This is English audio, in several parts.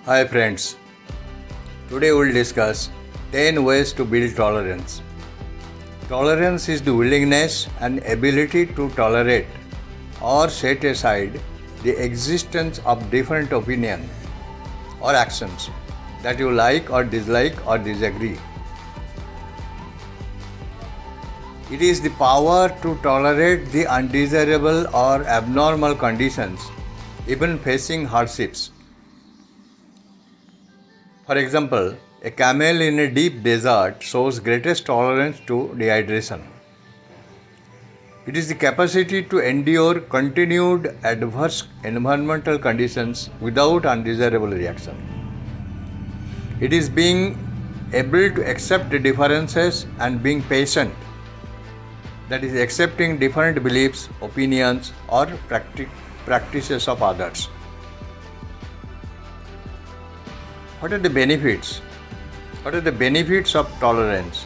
Hi friends, today we'll discuss 10 ways to build tolerance. Tolerance is the willingness and ability to tolerate or set aside the existence of different opinions or actions that you like or dislike or disagree. It is the power to tolerate the undesirable or abnormal conditions, even facing hardships. For example, a camel in a deep desert shows greatest tolerance to dehydration. It is the capacity to endure continued adverse environmental conditions without undesirable reaction. It is being able to accept the differences and being patient, that is, accepting different beliefs, opinions, or practices of others. What are the benefits? What are the benefits of tolerance?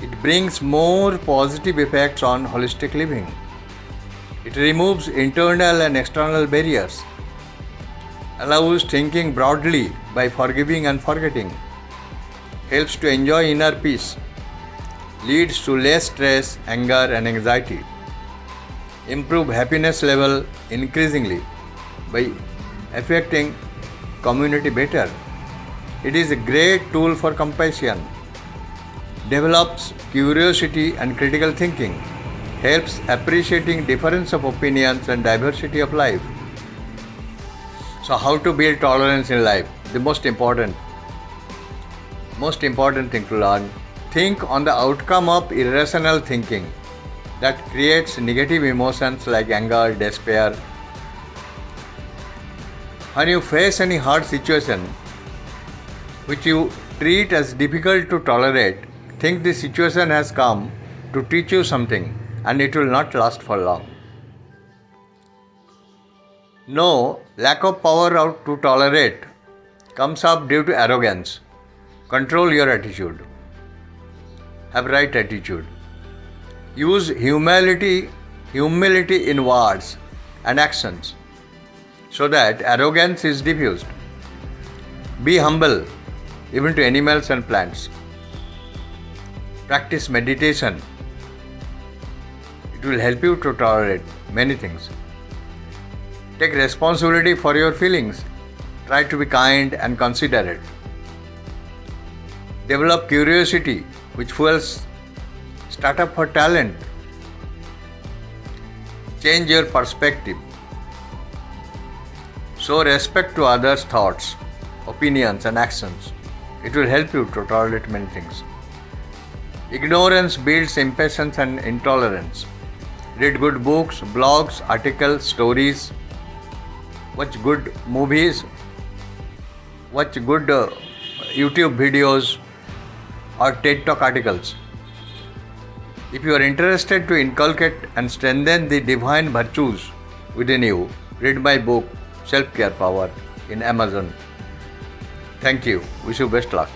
It brings more positive effects on holistic living. It removes internal and external barriers, allows thinking broadly by forgiving and forgetting, helps to enjoy inner peace, leads to less stress, anger and anxiety, improve happiness level increasingly by affecting community better. It is a great tool for compassion, develops curiosity and critical thinking, helps appreciating difference of opinions and diversity of life. So how to build tolerance in life? The most important thing to learn: think on the outcome of irrational thinking that creates negative emotions like anger, despair. When you face any hard situation which you treat as difficult to tolerate, think the situation has come to teach you something and it will not last for long. No, lack of power to tolerate comes up due to arrogance. Control your attitude. Have right attitude. Use humility in words and actions, so that arrogance is diffused. Be humble, even to animals and plants. Practice meditation. It will help you to tolerate many things. Take responsibility for your feelings. Try to be kind and considerate. Develop curiosity, which fuels startup for talent. Change your perspective. Show respect to others' thoughts, opinions and actions. It will help you to tolerate many things. Ignorance builds impatience and intolerance. Read good books, blogs, articles, stories. Watch good movies. Watch good YouTube videos or TED Talk articles. If you are interested to inculcate and strengthen the divine virtues within you, read my book, Self-Care Power, in Amazon. Thank you. Wish you best luck.